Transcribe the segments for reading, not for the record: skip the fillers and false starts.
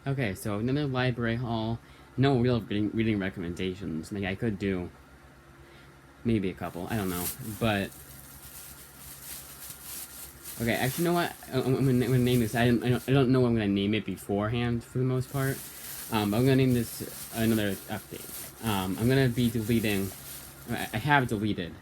Okay, so another library haul. No real reading recommendations. Maybe I could do maybe a couple. I don't know, but okay. Actually, you know what? I'm gonna name this. I don't know what I'm gonna name it beforehand for the most part. I'm gonna name this another update. I'm gonna be deleting. I have deleted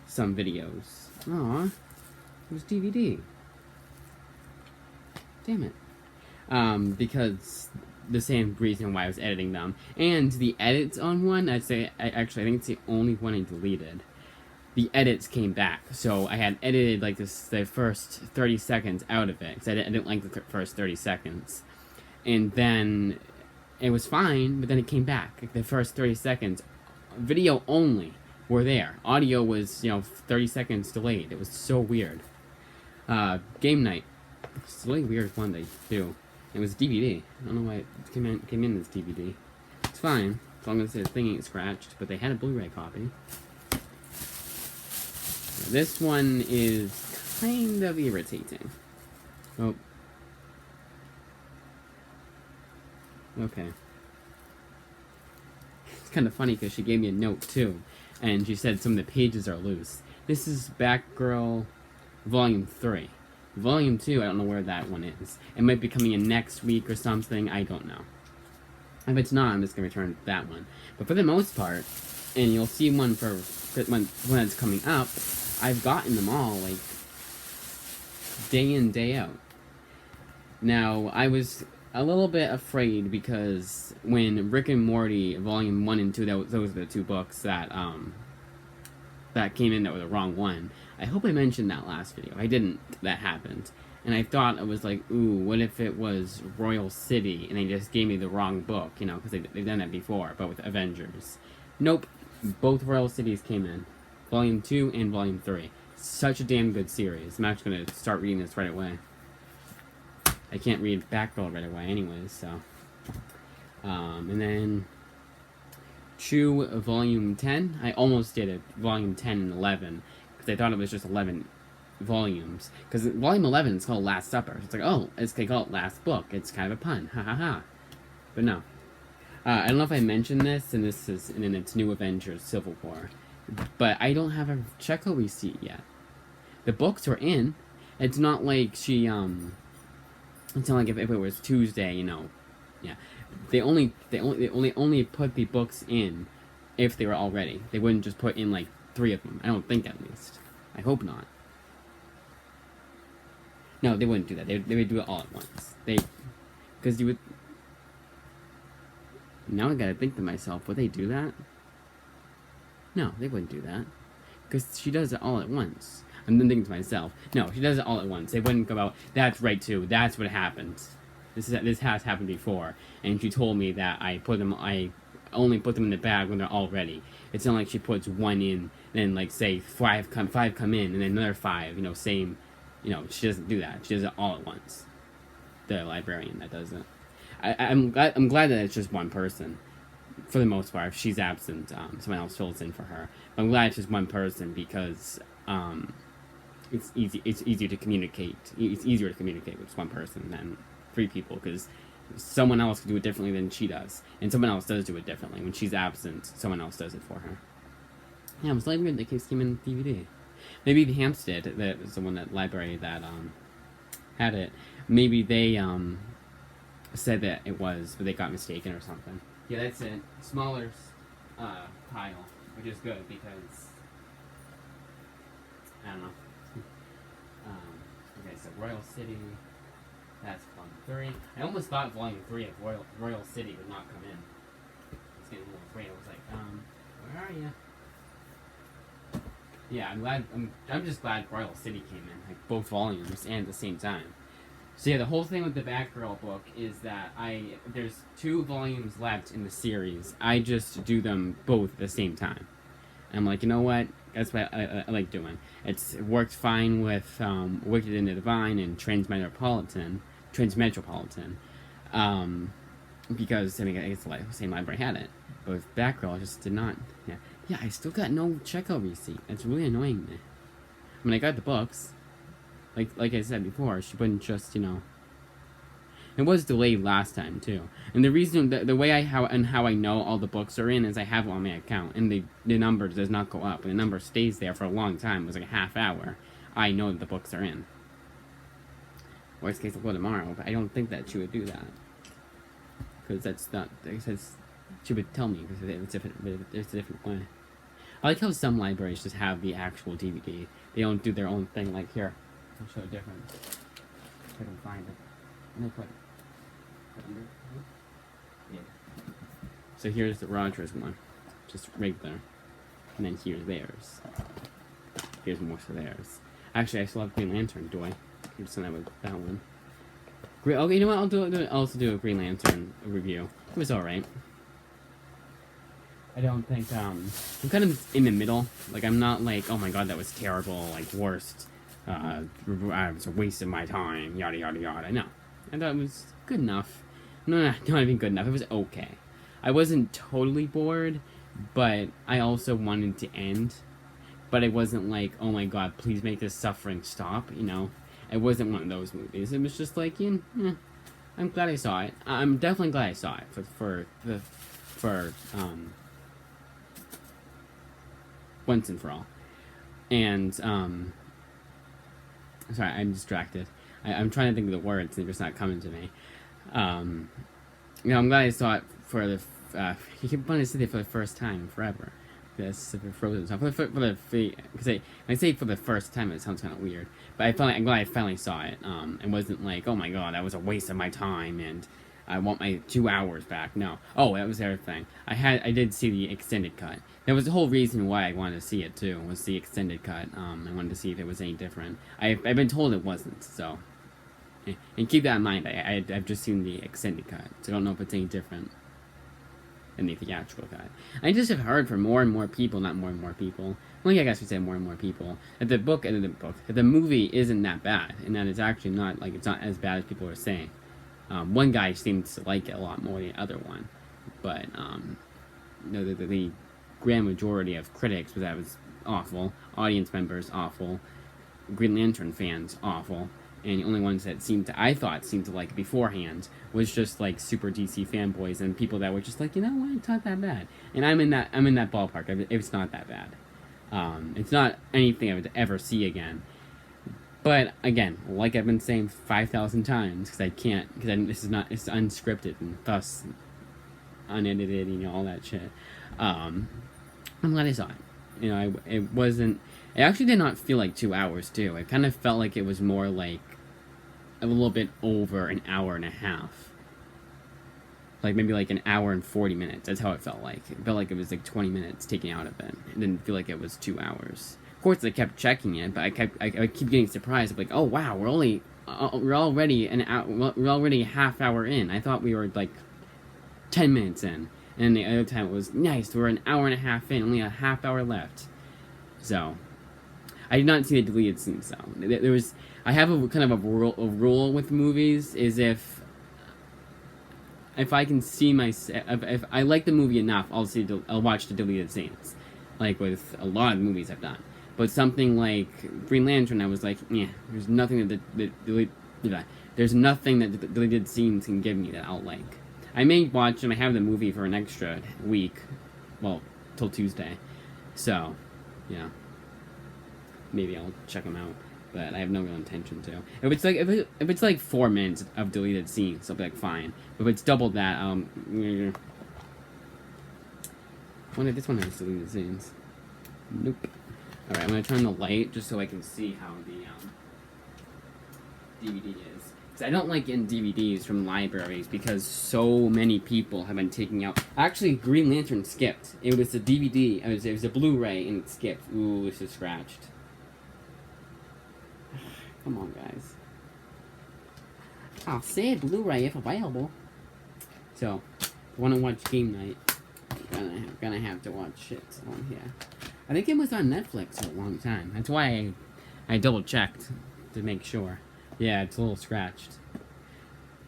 some videos. Aw, it was DVD. Damn it. Because the same reason why I was editing them. And the edits on one, I'd say, I think it's the only one I deleted. The edits came back, so I had edited like the first 30 seconds out of it because I didn't like the first 30 seconds, and then it was fine, but then it came back. Like the first 30 seconds, video only, were there. Audio was 30 seconds delayed. It was so weird. Game night. It's a really weird one they do. It was DVD. I don't know why it came in as DVD. It's fine, as long as the thing ain't scratched, but they had a Blu-ray copy. This one is kind of irritating. Oh. Okay. It's kind of funny because she gave me a note too, and she said some of the pages are loose. This is Batgirl Volume 3. Volume 2, I don't know where that one is. It might be coming in next week or something, I don't know. If it's not, I'm just going to return that one. But for the most part, and you'll see one for when it's coming up, I've gotten them all, like, day in, day out. Now, I was a little bit afraid because when Rick and Morty Volume 1 and 2, those are the two books that came in that were the wrong one. I hope I mentioned that last video. I didn't. That happened. And I thought it was like, ooh, what if it was Royal City and they just gave me the wrong book, because they've done that before, but with Avengers. Nope. Both Royal Cities came in. Volume 2 and Volume 3. Such a damn good series. I'm actually going to start reading this right away. I can't read Batgirl right away anyways, so. And then Chew Volume 10. I almost did it, Volume 10 and 11, because I thought it was just 11 volumes. Because Volume 11 is called Last Supper. It's like, oh, they call it Last Book. It's kind of a pun. Ha ha ha. But no. I don't know if I mentioned this, and it's New Avengers Civil War. But I don't have a Checo receipt yet. The books are in. It's not like she, it's not like if it was Tuesday, yeah. They only put the books in if they were all ready. They wouldn't just put in like 3 of them. I don't think, at least. I hope not. No, they wouldn't do that. They would do it all at once. Because you would. Now I gotta think to myself, would they do that? No, they wouldn't do that. Because she does it all at once. I'm then thinking to myself, no, she does it all at once. They wouldn't go out, that's right too, that's what happens. This has happened before. And she told me that I only put them in the bag when they're all ready. It's not like she puts 1 in, then like say 5 come in, and then another 5, same, she doesn't do that. She does it all at once. The librarian that does it. I'm glad that it's just one person. For the most part, if she's absent, someone else fills in for her. But I'm glad it's just one person because it's easier to communicate. It's easier to communicate with just one person than 3 people, because someone else can do it differently than she does, and someone else does do it differently. When she's absent, someone else does it for her. Yeah, it was like weird that case came in DVD. Maybe the Hampstead, that was the one, that library that had it. Maybe they said that it was, but they got mistaken or something. Yeah, that's it. Smaller pile, which is good because I don't know. Okay, so Royal City. That's Volume 3. I almost thought Volume 3 of Royal City would not come in. I was getting a little afraid. I was like, where are you? Yeah, I'm just glad Royal City came in, like both volumes and at the same time. So yeah, the whole thing with the Batgirl book is that there's 2 volumes left in the series. I just do them both at the same time. And I'm like, you know what? That's what I like doing. It worked fine with Wicked and the Divine and Transmetropolitan. Because, I guess the same library had it. But with Batgirl, I just did not. Yeah, I still got no checkout receipt. It's really annoying me. I mean, I got the books. Like I said before, she wouldn't just, It was delayed last time too. And the reason, the way how I know all the books are in is I have it on my account, and the number does not go up, and the number stays there for a long time. It was like a half hour. I know that the books are in. Worst case, I'll go tomorrow, but I don't think that she would do that, because that's not. Because she would tell me, because it's a different way. I like how some libraries just have the actual DVD. They don't do their own thing. Like here, I'll show a difference. If I can find it. And I put under. Yeah. So here's the Rogers one, just regular, and then here's theirs. Here's more of theirs. Actually, I still have Green Lantern. Do I? Just send that with that one. Okay, you know what? I'll also do a Green Lantern review. It was alright. I don't think, I'm kind of in the middle. Like, I'm not like, oh my god, that was terrible, like, worst. It was a waste of my time, yada yada yada. No. I thought it was good enough. No, not even good enough. It was okay. I wasn't totally bored, but I also wanted to end. But it wasn't like, oh my god, please make this suffering stop, you know? It wasn't one of those movies. It was just like, I'm glad I saw it. I'm definitely glad I saw it for once and for all. And, sorry, I'm distracted. I'm trying to think of the words, and they're just not coming to me. I'm glad I saw it for the, you keep wanting to see it for the first time in forever. This Frozen stuff. Because when I say for the first time, it sounds kind of weird. But I'm glad I finally saw it. It wasn't like, oh my god, that was a waste of my time, and I want my 2 hours back. No. Oh, that was the other thing. I did see the extended cut. There was the whole reason why I wanted to see it too, was the extended cut. I wanted to see if it was any different. I've been told it wasn't, so. And keep that in mind. I've just seen the extended cut, so I don't know if it's any different than the theatrical cut. I just have heard from more and more people, not more and more people. Well, yeah, I guess we say more and more people. That the movie isn't that bad, and that it's actually not like it's not as bad as people are saying. One guy seems to like it a lot more than the other one, but the grand majority of critics was that it was awful. Audience members awful. Green Lantern fans awful. And the only ones that I thought seemed to like it beforehand was just like super DC fanboys and people that were just like, you know what, it's not that bad. And I'm in that ballpark. It's not that bad. It's not anything I would ever see again. But again, like I've been saying 5,000 times, because it's unscripted and thus unedited, all that shit. I'm glad I saw it. It actually did not feel like 2 hours too. It kind of felt like it was more like a little bit over an hour and a half. Like maybe like an hour and 40 minutes. That's how it felt like. It felt like it was like 20 minutes taken out of it. It didn't feel like it was 2 hours. Of course, I kept checking it, but I keep getting surprised. I'm like, oh wow, we're already a half hour in. I thought we were like 10 minutes in. And the other time it was, nice, we're an hour and a half in, only a half hour left. So, I did not see the deleted scenes though. I have a kind of a rule with movies, is if I can see if I like the movie enough, I'll watch the deleted scenes. Like with a lot of movies I've done. But something like Green Lantern, I was like, yeah, there's nothing that the deleted scenes can give me that I'll like. I may watch and I have the movie for an extra week, well, till Tuesday. So, yeah, maybe I'll check them out, but I have no real intention to. If it's like 4 minutes of deleted scenes, I'll be like, fine. But if it's double that, wonder if this one has deleted scenes. Nope. All right, I'm gonna turn the light just so I can see how the DVD is. I don't like getting DVDs from libraries because so many people have been taking out. Actually, Green Lantern skipped. It was a DVD. It was a Blu-ray and it skipped. Ooh, this is scratched. Come on, guys. I'll say Blu-ray if available. So, if you want to watch Game Night, you're gonna have to watch it on here. I think it was on Netflix for a long time. That's why I double-checked to make sure. Yeah, it's a little scratched.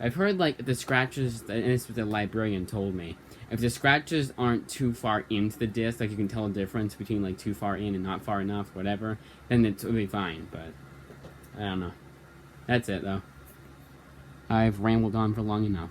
I've heard, like, the scratches, and this is what the librarian told me, if the scratches aren't too far into the disc, like you can tell the difference between, like, too far in and not far enough, whatever, then it'll be fine, but I don't know. That's it, though. I've rambled on for long enough.